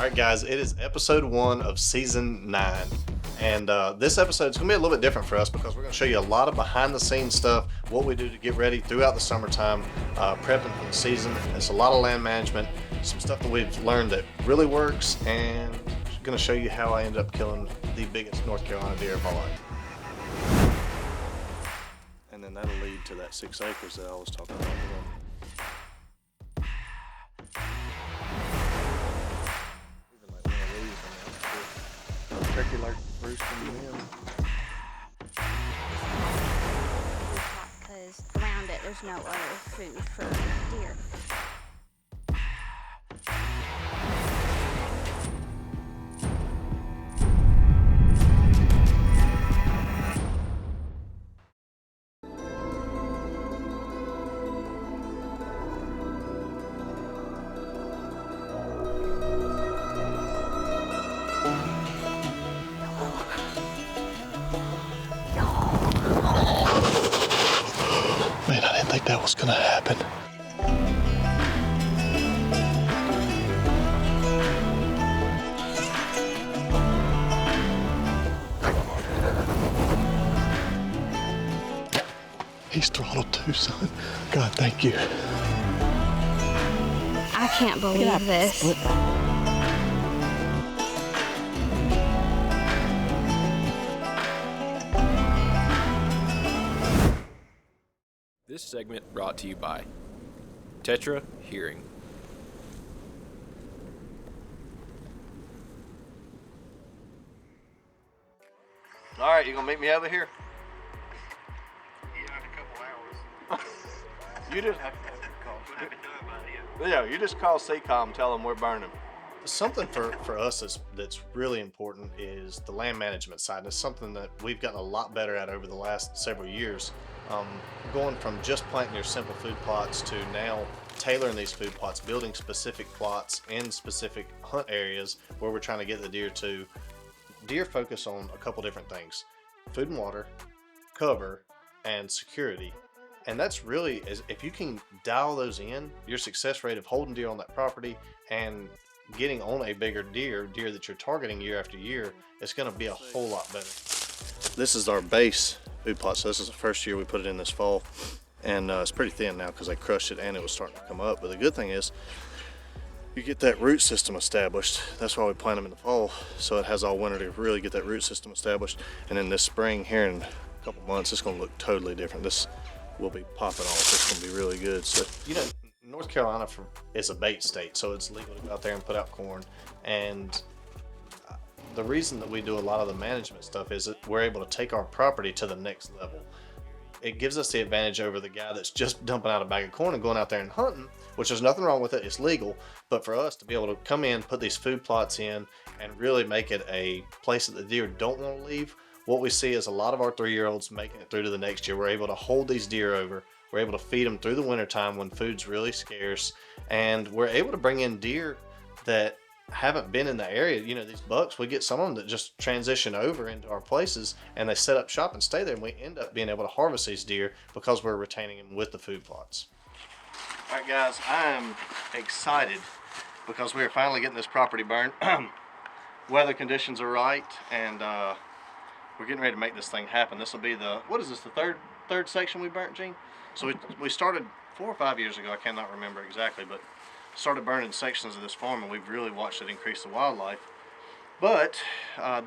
right, guys, it is episode 1 of season 9. And this episode is going to be a little bit different for us because we're going to show you a lot of behind the scenes stuff, what we do to get ready throughout the summertime, prepping for the season. It's a lot of land management, some stuff that we've learned that really works, and I'm going to show you how I ended up killing the biggest North Carolina deer of my life. And then that'll lead to that 6 acres that I was talking about. Turkey alert roosting in. Because around it there's no other food for deer. Man, I didn't think that was gonna happen. He's throttled too, son. God, thank you. I can't believe this. This segment brought to you by Tetra Hearing. All right, you gonna meet me over here? Yeah, in a couple hours. You just I've been done by then. Yeah, you just call CCOM, tell them we're burning. Something for us that's really important is the land management side. And it's something that we've gotten a lot better at over the last several years. Going from just planting your simple food plots to now tailoring these food plots, building specific plots in specific hunt areas where we're trying to get the deer to. Deer focus on a couple different things: food and water, cover, and security. And that's really, if you can dial those in, your success rate of holding deer on that property and getting on a bigger deer that you're targeting year after year, is going to be a whole lot better. This is our base food plot. So this is the first year we put it in this fall, and it's pretty thin now because I crushed it and it was starting to come up. But the good thing is you get that root system established. That's why we plant them in the fall, so it has all winter to really get that root system established. And then this spring here in a couple months, it's going to look totally different. This will be popping off. It's going to be really good. So, North Carolina is a bait state, so it's legal to go out there and put out corn. And the reason that we do a lot of the management stuff is that we're able to take our property to the next level. It gives us the advantage over the guy that's just dumping out a bag of corn and going out there and hunting, which there's nothing wrong with it. It's legal. But for us to be able to come in, put these food plots in, and really make it a place that the deer don't want to leave, what we see is a lot of our 3-year-olds making it through to the next year. We're able to hold these deer over. We're able to feed them through the wintertime when food's really scarce. And we're able to bring in deer that haven't been in the area. These bucks, we get some of them that just transition over into our places and they set up shop and stay there. And we end up being able to harvest these deer because we're retaining them with the food plots. All right, guys, I am excited because we are finally getting this property burned. Weather conditions are right, and we're getting ready to make this thing happen. This will be the third section we burnt, Gene? So we started 4 or 5 years ago, I cannot remember exactly, but started burning sections of this farm, and we've really watched it increase the wildlife. But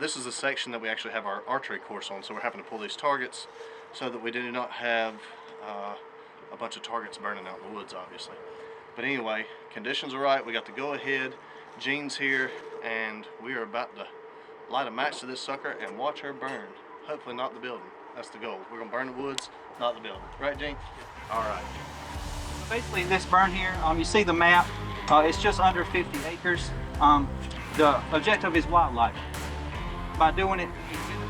this is a section that we actually have our archery course on, so we're having to pull these targets so that we do not have a bunch of targets burning out in the woods, obviously. But anyway, conditions are right. We got the go ahead. Gene's here, and we are about to light a match to this sucker and watch her burn. Hopefully not the building. That's the goal. We're gonna burn the woods, not the building. Right, Gene? All right. Basically, this burn here, you see the map. It's just under 50 acres. The objective is wildlife. By doing it,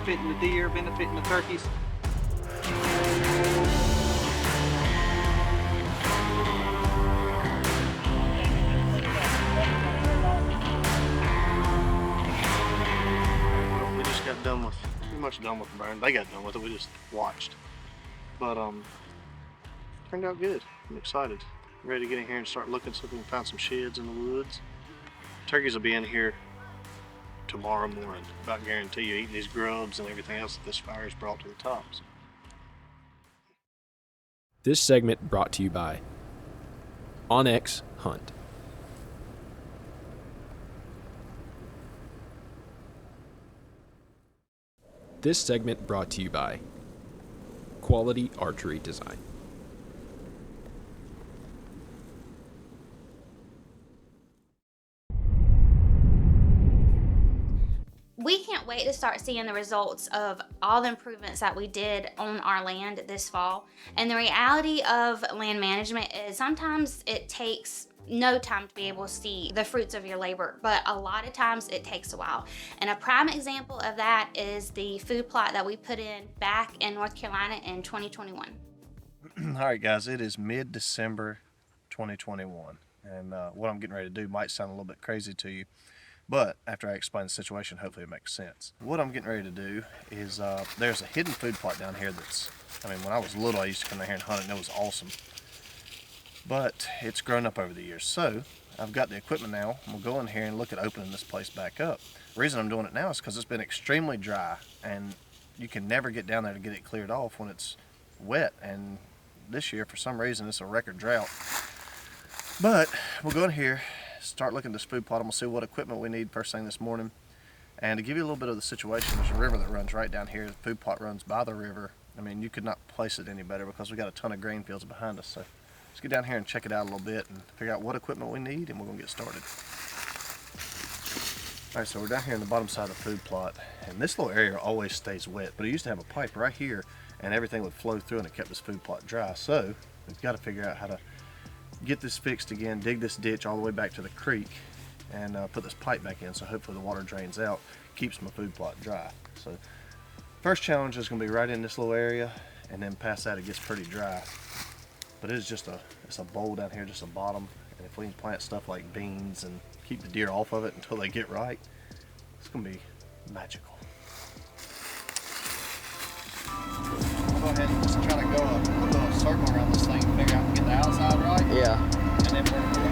benefiting the deer, benefiting the turkeys. We just got pretty much done with the burn. They got done with it. We just watched. But turned out good. I'm excited. I'm ready to get in here and start looking so we can find some sheds in the woods. Turkeys will be in here tomorrow morning. About guarantee you, eating these grubs and everything else that this fire has brought to the tops. This segment brought to you by Onyx Hunt. This segment brought to you by Quality Archery Design. We can't wait to start seeing the results of all the improvements that we did on our land this fall. And the reality of land management is sometimes it takes no time to be able to see the fruits of your labor, but a lot of times it takes a while. And a prime example of that is the food plot that we put in back in North Carolina in 2021. All right, guys, it is mid-December 2021. And what I'm getting ready to do might sound a little bit crazy to you, but after I explain the situation, hopefully it makes sense. What I'm getting ready to do is there's a hidden food plot down here that's, I mean, when I was little, I used to come down here and hunt it, and it was awesome. But it's grown up over the years. So I've got the equipment now, and we'll go in here and look at opening this place back up. The reason I'm doing it now is because it's been extremely dry, and you can never get down there to get it cleared off when it's wet. And this year, for some reason, it's a record drought. But we'll go in here, start looking at this food plot, and we'll see what equipment we need first thing this morning. And to give you a little bit of the situation, there's a river that runs right down here. The food plot runs by the river. I mean, you could not place it any better because we got a ton of grain fields behind us. So let's get down here and check it out a little bit and figure out what equipment we need, and we're gonna get started. All right, so we're down here in the bottom side of the food plot, and this little area always stays wet, but it used to have a pipe right here, and everything would flow through, and it kept this food plot dry. So we've got to figure out how to get this fixed again, dig this ditch all the way back to the creek, and put this pipe back in so hopefully the water drains out, keeps my food plot dry. So first challenge is going to be right in this little area, and then past that it gets pretty dry. But it's just it's a bowl down here, just a bottom, and if we can plant stuff like beans and keep the deer off of it until they get right, it's going to be magical. I'll go ahead and just try to go a little circle around this thing, figure out get the outside right. Yeah. And then work the way.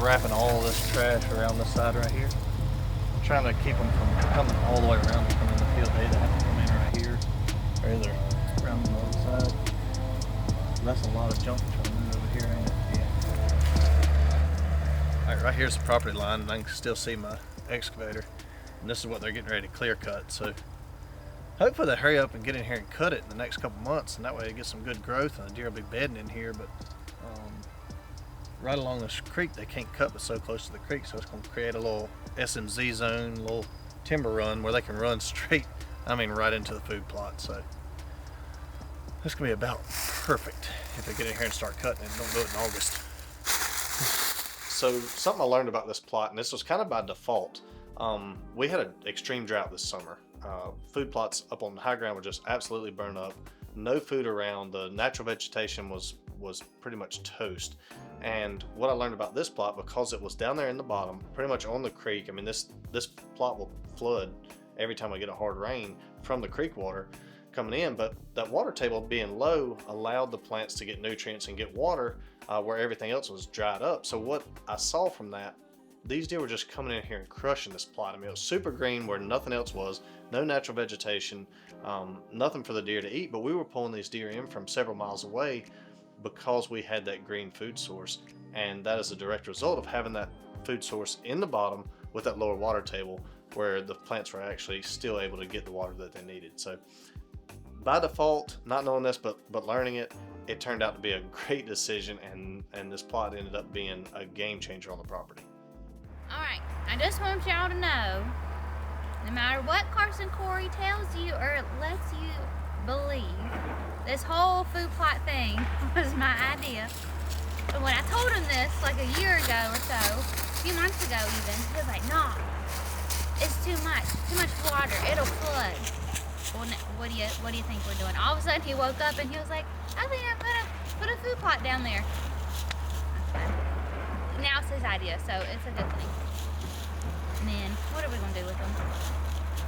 Wrapping all this trash around this side right here. I'm trying to keep them from coming all the way around and coming in the field. They either have to come in right here or either around the other side. That's a lot of junk trying to move over here, ain't it? Yeah. All right, right here's the property line, and I can still see my excavator. And this is what they're getting ready to clear cut. So hopefully they hurry up and get in here and cut it in the next couple months, and that way it gets some good growth and the deer will be bedding in here. But right along this creek, they can't cut but so close to the creek, so it's going to create a little SMZ zone, a little timber run where they can run straight, I mean right into the food plot. So this can be about perfect if they get in here and start cutting it. Don't do it in August. So something I learned about this plot, and this was kind of by default, we had an extreme drought this summer. Food plots up on the high ground were just absolutely burned up. No food around. The natural vegetation was pretty much toast. And what I learned about this plot, because it was down there in the bottom, pretty much on the creek, I mean this plot will flood every time we get a hard rain from the creek water coming in, but that water table being low allowed the plants to get nutrients and get water where everything else was dried up. So what I saw from that, these deer were just coming in here and crushing this plot. I mean, it was super green where nothing else was, no natural vegetation, nothing for the deer to eat, but we were pulling these deer in from several miles away because we had that green food source. And that is a direct result of having that food source in the bottom with that lower water table where the plants were actually still able to get the water that they needed. So by default, not knowing this, but learning it, it turned out to be a great decision, and this plot ended up being a game changer on the property. All right, I just want y'all to know, no matter what Carson Corey tells you or lets you believe, this whole food plot thing was my idea. But when I told him this like a year ago or so, a few months ago even, he was like, nah, it's too much water. It'll flood. Well, what do you think we're doing? All of a sudden he woke up and he was like, I think I'm gonna put a food plot down there. Okay. Now it's his idea, so it's a good thing. And then what are we gonna do with them?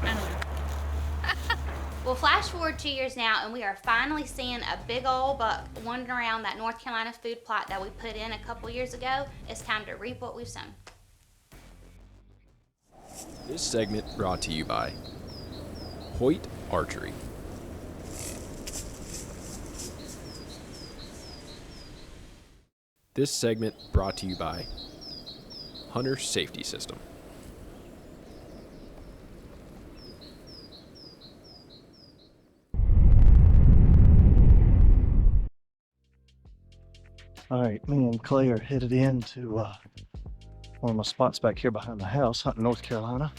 I don't know. Well, flash forward 2 years now, and we are finally seeing a big old buck wandering around that North Carolina food plot that we put in a couple years ago. It's time to reap what we've sown. This segment brought to you by Hoyt Archery. This segment brought to you by Hunter Safety System. All right, me and Clay are headed into one of my spots back here behind the house, hunting North Carolina.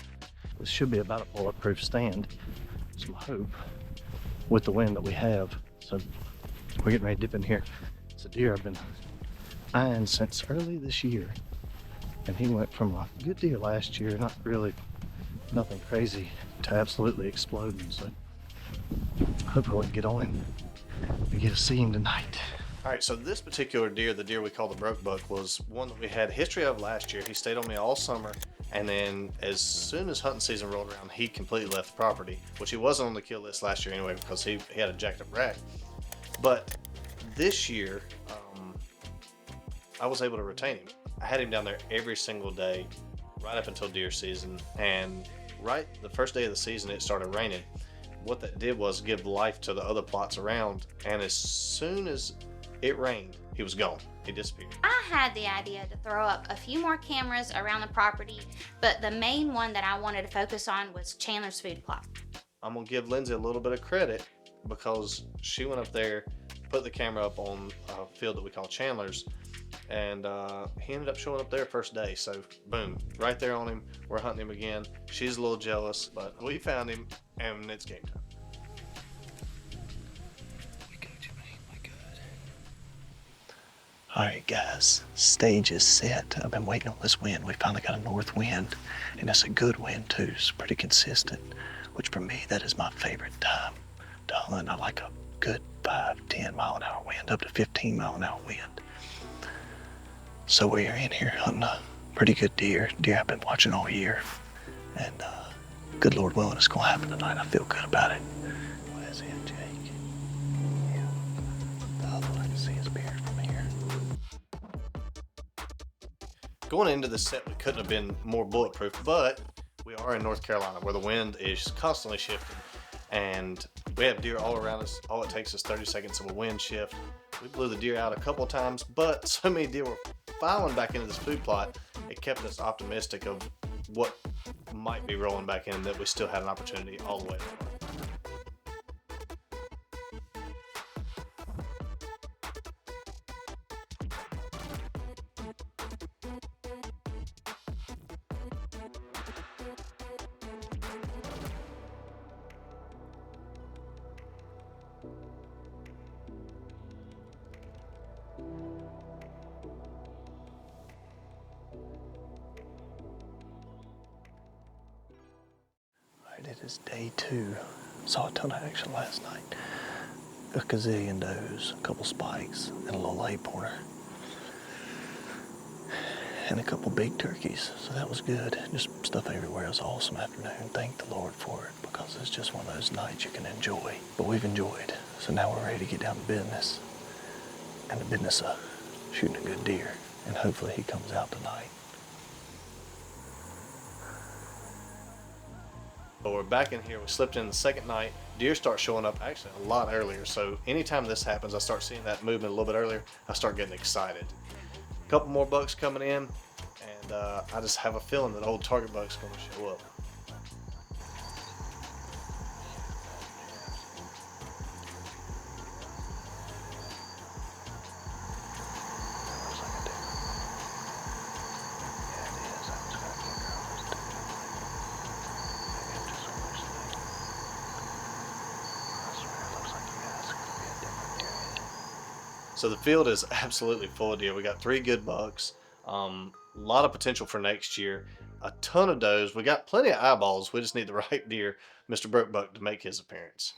This should be about a bulletproof stand, so I hope, with the wind that we have. So we're getting ready to dip in here. It's a deer I've been eyeing since early this year, and he went from a good deer last year, not really nothing crazy, to absolutely exploding. So hopefully we can get on him and get to see him tonight. All right, so this particular deer, the deer we call the broke buck, was one that we had history of last year. He stayed on me all summer, and then as soon as hunting season rolled around, he completely left the property, which he wasn't on the kill list last year anyway because he had a jacked up rack. But this year, I was able to retain him. I had him down there every single day, right up until deer season, and right the first day of the season, it started raining. What that did was give life to the other plots around, and as soon as it rained, he was gone. He disappeared. I had the idea to throw up a few more cameras around the property, but the main one that I wanted to focus on was Chandler's food plot. I'm gonna give Lindsay a little bit of credit because she went up there, put the camera up on a field that we call Chandler's, and he ended up showing up there first day. So boom, right there on him. We're hunting him again. She's a little jealous, but we found him and it's game time. All right, guys, stage is set. I've been waiting on this wind. We finally got a north wind, and it's a good wind too. It's pretty consistent, which for me, that is my favorite time to hunt. I like a good 5-10 mile an hour wind, up to 15 mile an hour wind. So we are in here hunting a pretty good deer I've been watching all year, and good Lord willing, it's gonna happen tonight. I feel good about it. What is it, Jake? Yeah, the other one, I can see his beard from here. Going into this set, we couldn't have been more bulletproof, but we are in North Carolina where the wind is constantly shifting and we have deer all around us. All it takes is 30 seconds of a wind shift. We blew the deer out a couple of times, but so many deer were filing back into this food plot, it kept us optimistic of what might be rolling back in, that we still had an opportunity all the way around. It is day 2. Saw a ton of action last night. A gazillion does, a couple spikes, and a little A-pointer. And a couple big turkeys, so that was good. Just stuff everywhere. It was an awesome afternoon. Thank the Lord for it, because it's just one of those nights you can enjoy. But we've enjoyed, so now we're ready to get down to business. And the business of shooting a good deer. And hopefully he comes out tonight. But we're back in here. We slipped in the second night. Deer start showing up actually a lot earlier. So anytime this happens, I start seeing that movement a little bit earlier. I start getting excited. A couple more bucks coming in, and I just have a feeling that old target buck's going to show up. So the field is absolutely full of deer. We got 3 good bucks, a lot of potential for next year. a ton of does. We got plenty of eyeballs. We just need the right deer, Mr. Brokebuck, to make his appearance.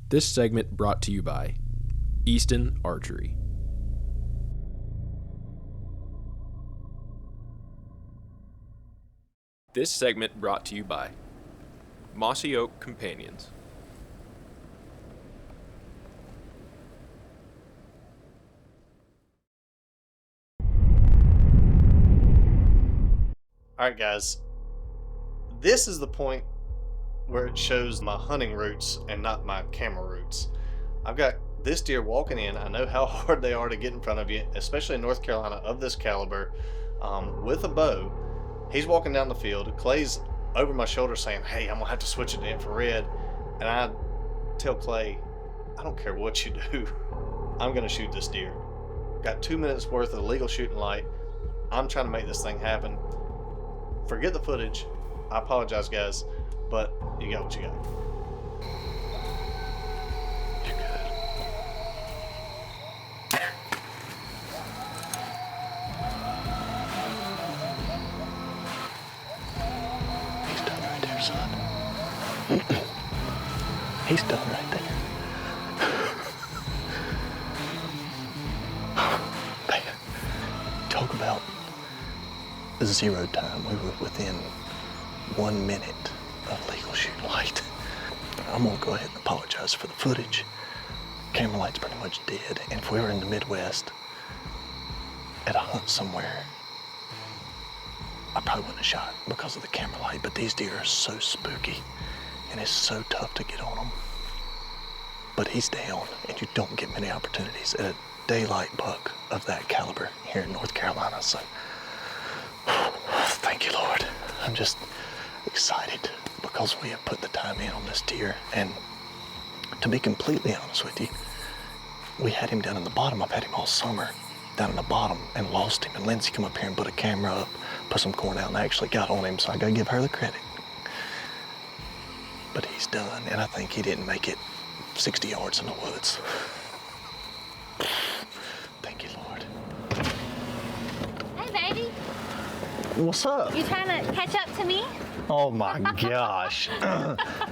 This segment brought to you by Easton Archery. This segment brought to you by Mossy Oak Companions. All right, guys. This is the point where it shows my hunting roots and not my camera roots. I've got this deer walking in. I know how hard they are to get in front of you, especially in North Carolina of this caliber, with a bow. He's walking down the field. Clay's over my shoulder saying, hey, I'm gonna have to switch it to infrared. And I tell Clay, I don't care what you do, I'm gonna shoot this deer. Got 2 minutes worth of legal shooting light. I'm trying to make this thing happen. Forget the footage. I apologize, guys, but you got what you got. You're good. He's done right there, son. He's done right there. Man, talk about zero time. We were within 1 minute of legal shooting light. I'm gonna go ahead and apologize for the footage. Camera light's pretty much dead, and if we were in the Midwest at a hunt somewhere, I probably wouldn't have shot because of the camera light, but these deer are so spooky, and it's so tough to get on them. But he's down, and you don't get many opportunities at a daylight buck of that caliber here in North Carolina, so thank you, Lord. I'm just excited because we have put the time in on this deer, and to be completely honest with you, we had him down in the bottom. I've had him all summer down in the bottom and lost him, and Lindsay come up here and put a camera up, put some corn out, and I actually got on him, so I gotta give her the credit. But he's done, and I think he didn't make it 60 yards in the woods. Thank you, Lord. Hey, baby. What's up? You trying to catch up to me? Oh my gosh.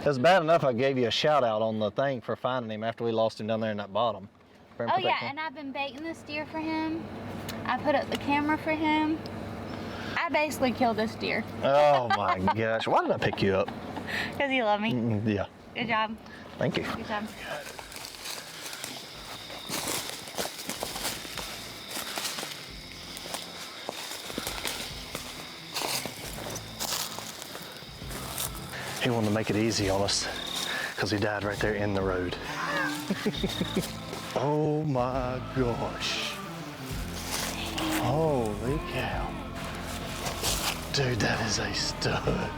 It's bad enough I gave you a shout out on the thing for finding him after we lost him down there in that bottom. Oh yeah, and I've been baiting this deer for him. I put up the camera for him. I basically killed this deer. Oh my gosh. Why did I pick you up? Because you love me. Yeah. Good job. Thank you. Good job. He wanted to make it easy on us because he died right there in the road. Oh my gosh. Holy cow. Dude, that is a stud.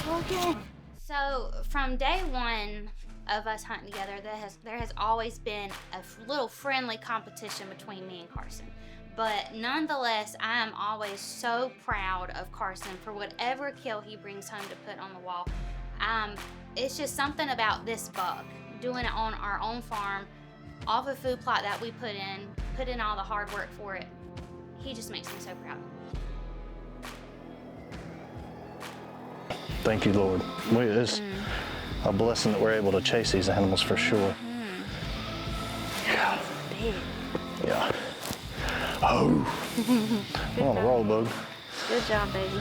Okay. So from day one of us hunting together, there has always been a little friendly competition between me and Carson. But nonetheless, I am always so proud of Carson for whatever kill he brings home to put on the wall. It's just something about this buck, doing it on our own farm, off a food plot that we put in all the hard work for it. He just makes me so proud. Thank you, Lord. It's a blessing that we're able to chase these animals for sure. Big. Yeah. Oh. I'm on a roll, bug. Good job, baby.